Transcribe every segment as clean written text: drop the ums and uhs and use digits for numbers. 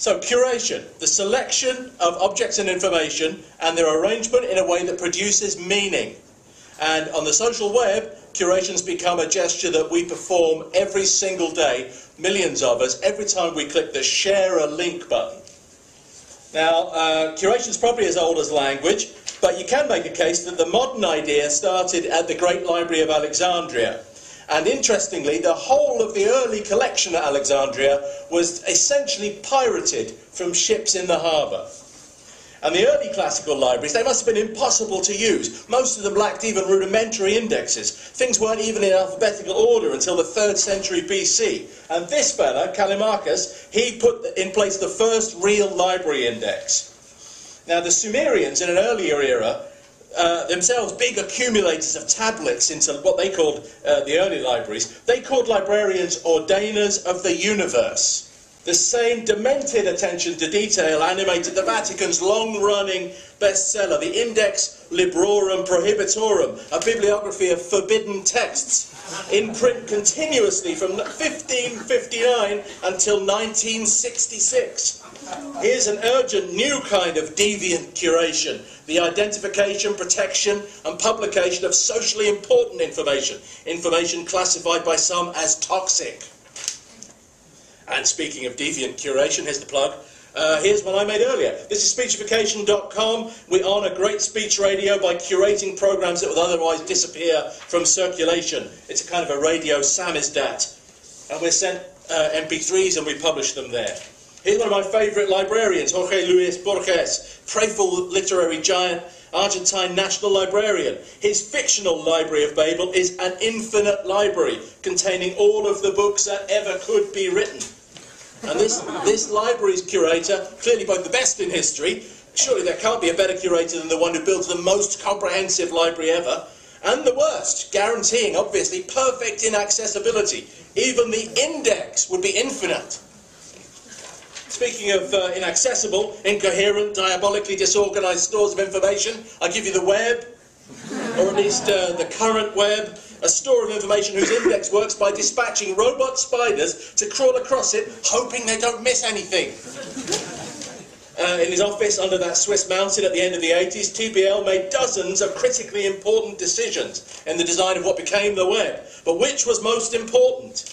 So curation, the selection of objects and information and their arrangement in a way that produces meaning. And on the social web, curation's become a gesture that we perform every single day, millions of us, every time we click the share a link button. Now, curation's probably as old as language, but you can make a case that the modern idea started at the Great Library of Alexandria. And interestingly, the whole of the early collection at Alexandria was essentially pirated from ships in the harbour. And the early classical libraries, they must have been impossible to use. Most of them lacked even rudimentary indexes. Things weren't even in alphabetical order until the 3rd century BC. And this fella, Callimachus, he put in place the first real library index. Now, the Sumerians in an earlier era, themselves big accumulators of tablets into what they called the early libraries, they called librarians ordainers of the universe. The same demented attention to detail animated the Vatican's long-running bestseller, the Index Librorum Prohibitorum, a bibliography of forbidden texts, in print continuously from 1559 until 1966. Here's an urgent new kind of deviant curation, the identification, protection and publication of socially important information, information classified by some as toxic. And speaking of deviant curation, here's the plug. Here's one I made earlier. This is speechification.com. We honour great speech radio by curating programmes that would otherwise disappear from circulation. It's a kind of a radio samizdat. And we're sent MP3s and we publish them there. Here's one of my favourite librarians, Jorge Luis Borges, prayerful literary giant, Argentine national librarian. His fictional Library of Babel is an infinite library containing all of the books that ever could be written. And this library's curator, clearly both the best in history, surely there can't be a better curator than the one who builds the most comprehensive library ever, and the worst, guaranteeing, obviously, perfect inaccessibility. Even the index would be infinite. Speaking of inaccessible, incoherent, diabolically disorganized stores of information, I give you the web, or at least the current web, a store of information whose index works by dispatching robot spiders to crawl across it, hoping they don't miss anything. In his office under that Swiss mountain at the end of the 80s, TPL made dozens of critically important decisions in the design of what became the web. But which was most important?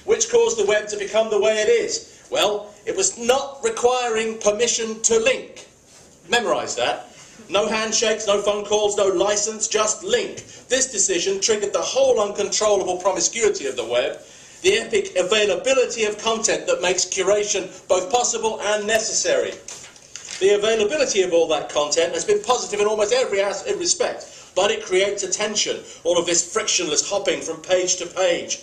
Which caused the web to become the way it is? Well, it was not requiring permission to link. Memorise that. No handshakes, no phone calls, no license, just link. This decision triggered the whole uncontrollable promiscuity of the web, the epic availability of content that makes curation both possible and necessary. The availability of all that content has been positive in almost every respect, but it creates a tension, all of this frictionless hopping from page to page.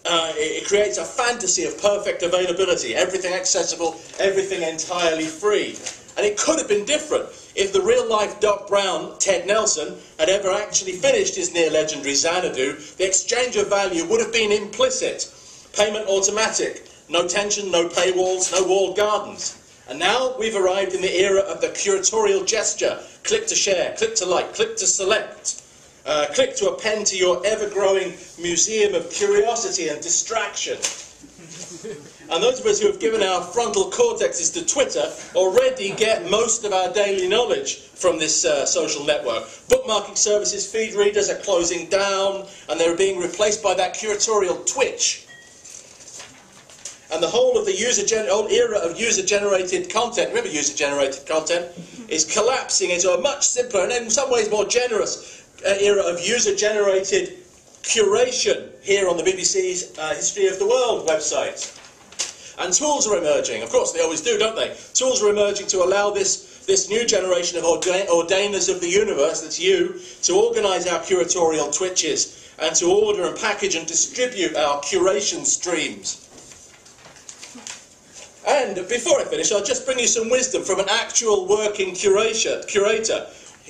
It creates a fantasy of perfect availability, everything accessible, everything entirely free. And it could have been different if the real-life Doc Brown, Ted Nelson, had ever actually finished his near-legendary Xanadu. The exchange of value would have been implicit, payment automatic, no tension, no paywalls, no walled gardens. And now we've arrived in the era of the curatorial gesture. Click to share, click to like, click to select. Click to append to your ever-growing museum of curiosity and distraction. And those of us who have given our frontal cortexes to Twitter already get most of our daily knowledge from this social network. Bookmarking services, feed readers are closing down, and they're being replaced by that curatorial twitch. And the whole of the whole era of user-generated content, remember user-generated content, is collapsing into a much simpler and in some ways more generous era of user-generated curation here on the BBC's History of the World website. And tools are emerging. Of course, they always do, don't they? Tools are emerging to allow this new generation of ordainers of the universe, that's you, to organise our curatorial twitches and to order and package and distribute our curation streams. And before I finish, I'll just bring you some wisdom from an actual working curator.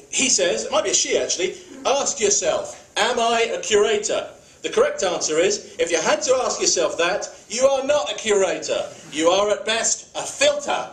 He says, it might be a she actually, ask yourself, am I a curator? The correct answer is, if you had to ask yourself that, you are not a curator. You are at best a filter.